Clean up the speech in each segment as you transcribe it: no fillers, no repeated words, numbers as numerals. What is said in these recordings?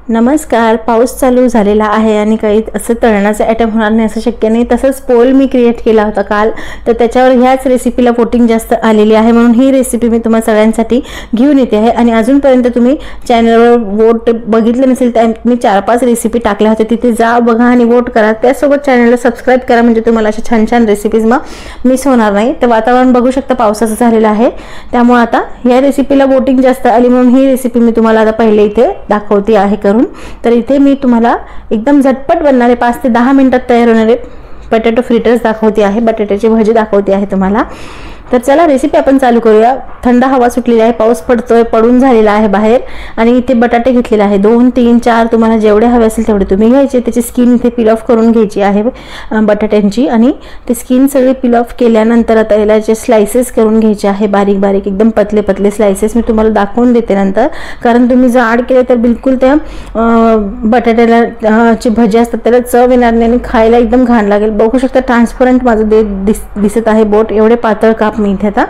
नमस्कार. पाऊस चालू झालेला आहे आणि काही असं तळणाचं आयटम होणार नाही असं शक्य नाही. तसंच पोल मी क्रिएट केला होता काल, तर त्याच्यावर ह्याच रेसिपीला वोटिंग जास्त आलेली आहे, म्हणून ही रेसिपी मी तुम्हाला सगळ्यांसाठी घेऊन येते आहे. आणि अजूनपर्यंत तुम्ही चॅनलवर वोट बघितलं नसेल तर मी 4-5 रेसिपी टाकल्या होत्या, तिथे जा बघा आणि वोट करा. त्यासोबत चॅनलला सबस्क्राईब करा, म्हणजे तुम्हाला अशा छान छान रेसिपीज मग मिस होणार नाही. तर वातावरण बघू शकता पावसाचं झालेलं आहे, त्यामुळे आता या रेसिपीला वोटिंग जास्त आली, म्हणून ही रेसिपी मी तुम्हाला आता पहिले इथे दाखवते आहे. तर इथे मी तुम्हाला एकदम झटपट बनणारे 5 ते 10 मिनिटात तयार होणारे बटाटो फ्रिटर्स दाखवते आहे, बटाट्याची भाजी दाखवते आहे तुम्हाला. तर चला रेसिपी आपण चालू करूया. थंड हवा सुटलेली आहे, पाऊस पडतोय, पडून झालेला आहे बाहेर. आणि इथे बटाटे घेतलेले आहे 2, 3, 4 तुम्हाला जेवढे हवे असेल तेवढे तुम्ही घ्यायचे. त्याची स्किन इथे पील ऑफ करून घ्यायची आहे बटाट्यांची, आणि ते स्किन सगळी पील ऑफ केल्यानंतर आता याला जे स्लाइसेस करून घ्यायचे आहे, बारीक बारीक एकदम पतले पतले स्लाइसेस मी तुम्हाला दाखवून देते नंतर. कारण तुम्ही जाड केले तर बिलकुल त्या बटाट्याला ची भजी असतात त्याला चव येणार नाही आणि खायला एकदम घाण लागेल. बघू शकता ट्रान्सपरंट माझं दिसत आहे बोट. एवढे पातळ काप मी इथे आता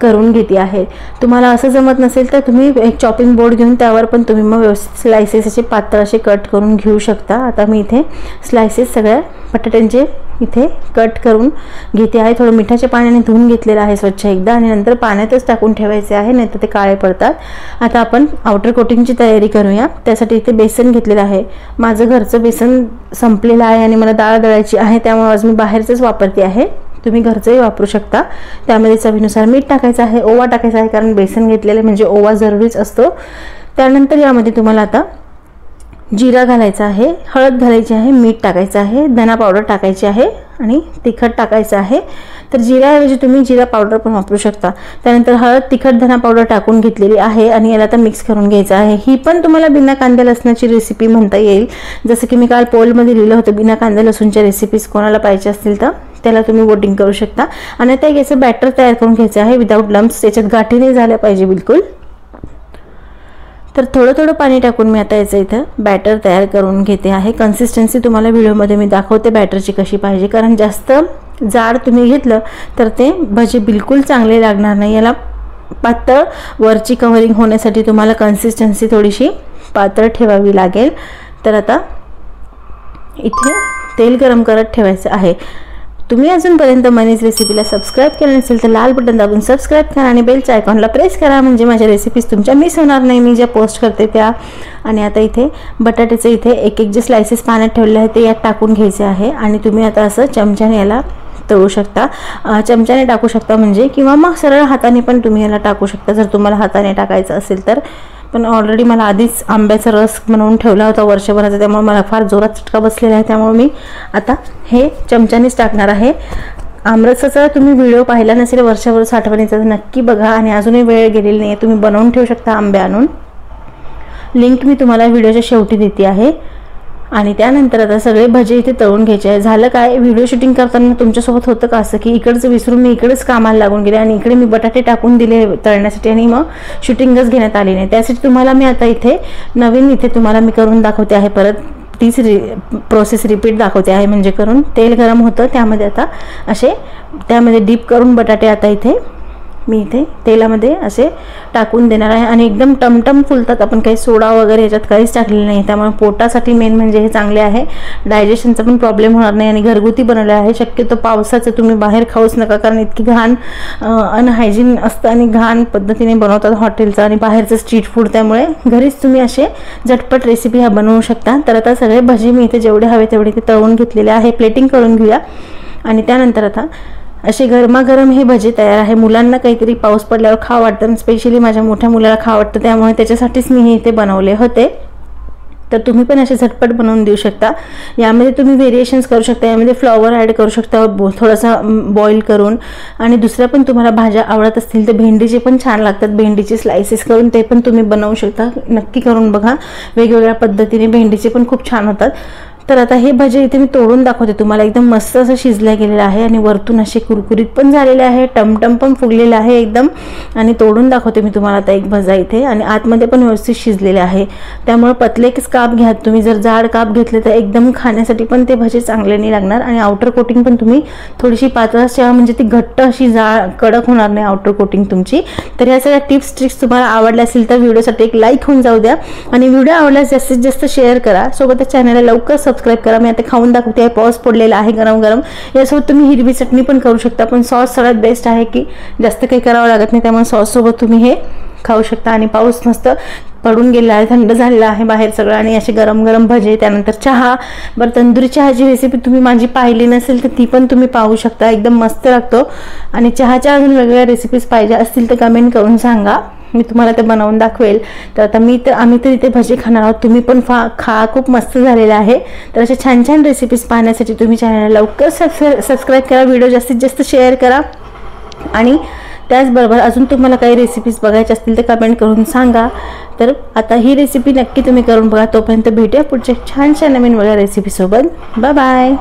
करून घेते आहे. तुम्हाला असं जमत नसेल तर तुम्ही एक चॉपिंग बोर्ड घेऊन त्यावर पण तुम्ही मग व्यवस्थित स्लाइसेस असे पातळ असे कट करून घेऊ शकता. आता मी इथे स्लाइसेस सगळ्या बटाट्यांचे इथे कट करून घेते आहे. थोडं मिठाच्या पाण्याने धुवून घेतलेलं आहे स्वच्छ एकदा, आणि नंतर पाण्यातच टाकून ठेवायचे आहे, नाही तर ते काळे पडतात. आता आपण आउटर कोटिंगची तयारी करूया. त्यासाठी इथे बेसन घेतलेलं आहे. माझं घरचं बेसन संपलेलं आहे आणि मला डाळ दळायची आहे, त्यामुळे आज मी बाहेरचंच वापरते आहे. तुम्ही घरचंही वापरू शकता. त्यामध्ये चवीनुसार मीठ टाकायचं आहे, ओवा टाकायचा आहे, कारण बेसन घेतलेले म्हणजे ओवा जरुरीच असतो. त्यानंतर यामध्ये तुम्हाला आता जिरा घालायचा आहे, हळद घालायची आहे, मीठ टाकायचं आहे, धना पावडर टाकायची आहे आणि तिखट टाकायचं आहे. तर जिऱ्याऐवजी तुम्ही जिरा पावडर पण वापरू शकता. त्यानंतर हळद, तिखट, धना पावडर टाकून घेतलेली आहे आणि याला आता मिक्स करून घ्यायचं आहे. ही पण तुम्हाला बिना कांदा लसणाची रेसिपी म्हणता येईल. जसं की मी काल पोलमध्ये लिहिलं होतं, बिना कांदा लसूणच्या रेसिपीज कोणाला पाहिजे असतील तर त्याला तुम्ही वोटिंग करू शकता. आणि आता याचं बॅटर तयार करून घ्यायचं आहे विदाऊट लम्प्स. त्याच्यात गाठी नाही झाल्या पाहिजे बिलकुल. तर थोडं थोडं पाणी टाकून मी आता याचं इथं बॅटर तयार करून घेते आहे. कन्सिस्टन्सी तुम्हाला व्हिडिओमध्ये मी दाखवते बॅटरची कशी पाहिजे, कारण जास्त जाड तुम्ही घेतलं तर ते भजी बिलकुल चांगले लागणार नाही. याला पातळ वरची कव्हरिंग होण्यासाठी तुम्हाला कन्सिस्टन्सी थोडीशी पातळ ठेवावी लागेल. तर आता इथे तेल गरम करत ठेवायचं आहे. तुम्ही अजूनपर्यंत मनीज रेसिपीला सबस्क्राईब केलं नसेल तर लाल बटन दाबून सबस्क्राईब करा आणि बेलच्या आयकॉनला प्रेस करा, म्हणजे माझ्या रेसिपीज तुमच्या मिस होणार नाही मी ज्या पोस्ट करते त्या. आणि आता इथे बटाट्याचं इथे एक एक जे स्लाइसेस पाण्यात ठेवले आहे ते यात टाकून घ्यायचे आहे. आणि तुम्ही आता असं चमच्याने याला तळू शकता, चमच्याने टाकू शकता म्हणजे, किंवा मग सरळ हाताने पण तुम्ही याला टाकू शकता जर तुम्हाला हाताने टाकायचं असेल तर. पण ऑलरेडी मला आधीच आंब्याचा रस बनवून ठेवला होता वर्षभराचा, त्यामुळे मला फार जोरात चटका बसलेला आहे, त्यामुळे मी आता हे चमच्यानेच टाकणार आहे. आमरसाचा तुम्ही व्हिडिओ पाहिला नसेल वर्षभर साठवणीचा तर नक्की बघा. आणि अजूनही वेळ गेलेली नाही आहे, तुम्ही बनवून ठेवू शकता आंबे आणून. लिंक मी तुम्हाला व्हिडिओच्या शेवटी देते आहे. आणि त्यानंतर आता सगळे भजे इथे तळून घ्यायचे आहे. झालं काय, व्हिडिओ शूटिंग करताना तुमच्यासोबत होतं का असं की इकडचं विसरून मी इकडेच कामाला लागून गेले आणि इकडे मी बटाटे टाकून दिले तळण्यासाठी आणि मग शूटिंगच घेण्यात आली नाही. त्यासाठी तुम्हाला मी आता इथे नवीन इथे तुम्हाला मी करून दाखवते आहे. परत तीच प्रोसेस रिपीट दाखवते आहे. म्हणजे करून तेल गरम होतं त्यामध्ये आता असे त्यामध्ये डीप करून बटाटे आता इथे मी इथे तेलामध्ये असे टाकून देणार आहे. आणि एकदम टमटम फुलतात. आपण काही सोडा वगैरे याच्यात काहीच टाकलेलं नाही, त्यामुळे पोटासाठी मेन म्हणजे हे चांगले आहे. डायजेशनचा पण प्रॉब्लेम होणार नाही आणि घरगुती बनवले आहे. शक्यतो पावसाचं तुम्ही बाहेर खाऊच नका, कारण इतकी घाण अनहायजीन असतं आणि घाण पद्धतीने बनवतात हॉटेलचं आणि बाहेरचं स्ट्रीट फूड. त्यामुळे घरीच तुम्ही असे झटपट रेसिपी ह्या बनवू शकता. तर आता सगळे भजी मी इथे जेवढे हवे तेवढे ते तळून घेतलेले आहे. प्लेटिंग करून घेऊया. आणि त्यानंतर आता असे गरमागरम हे भजी तयार आहे. मुलांना काहीतरी पाऊस पडल्यावर खावं वाटतं, स्पेशली माझ्या मोठ्या मुलाला खावं वाटतं, त्यामुळे त्याच्यासाठीच मी हे इथे बनवले होते. तर तुम्ही पण असे झटपट बनवून देऊ शकता. यामध्ये तुम्ही व्हेरिएशन्स करू शकता. यामध्ये फ्लॉवर ॲड करू शकता थोडासा बॉईल करून. आणि दुसऱ्या पण तुम्हाला भाज्या आवडत असतील तर भेंडीचे पण छान लागतात. भेंडीचे स्लाइसेस करून ते पण तुम्ही बनवू शकता. नक्की करून बघा. वेगवेगळ्या पद्धतीने भेंडीचे पण खूप छान होतात. तर आता हे भजे इथे मी तोडून दाखवते तुम्हाला. एकदम मस्त असं शिजल्या गेलेलं आहे आणि वरतून असे कुरकुरीत पण झालेले आहे, टमटम पण फुगलेलं आहे एकदम. आणि तोडून दाखवते मी तुम्हाला आता एक भजा इथे. आणि आतमध्ये पण व्यवस्थित शिजलेले आहे. त्यामुळे पतले काप घ्या तुम्ही. जर जाड काप घेतले तर एकदम खाण्यासाठी पण ते भजे चांगले नाही लागणार. आणि आउटर कोटिंग पण तुम्ही थोडीशी पातळ ठेवा, म्हणजे ती घट्ट अशी कडक होणार नाही आउटर कोटिंग तुमची. तर ह्या सगळ्या टिप्स ट्रिक्स तुम्हाला आवडल्या असतील तर व्हिडिओसाठी एक लाईक होऊन जाऊ द्या. आणि व्हिडिओ आवडल्यास जास्तीत जास्त शेअर करा. सोबतच चॅनलला लवकर सबस्क्राईब करा. मी आता खाऊन दाखवते. पॉज पडलेला आहे गरम गरम. यासोबत तुम्ही हिरवी चटणी पण करू शकता, पण सॉस सगळ्यात बेस्ट आहे की जास्त काही करावं लागत नाही. त्यामुळे सॉस सोबत तुम्ही हे खाऊ शकता. आणि पाऊस मस्त पडून गेला आहे, थंड झालेला आहे बाहेर सगळं. आणि असे गरम गरम भजे, त्यानंतर चहा. बरं, तंदुरी चहाची रेसिपी तुम्ही माझी पाहिली नसेल तर ती पण तुम्ही पाहू शकता. एकदम मस्त लागतो. आणि चहाच्या अजून वेगवेगळ्या रेसिपीज पाहिजे असतील तर कमेंट करून सांगा, मी तुम्हाला ते बनवून दाखवेल. तर आता आम्ही तर इथे भजे खाणार आहोत. तुम्ही पण खा. खूप मस्त झालेलं आहे. तर अशा छान छान रेसिपीज पाहण्यासाठी तुम्ही चॅनलला लवकर सबस्क्राईब करा. व्हिडिओ जास्तीत जास्त शेअर करा. आणि त्याचबरोबर अजून तुम्हाला काही रेसिपीज बघायच्या असतील तर कमेंट करून सांगा. तर आता ही रेसिपी नक्की तुम्ही करून बघा. तोपर्यंत भेटूया पुढच्या छानशा नवीन वेगळ्या रेसिपीसोबत. Bye bye.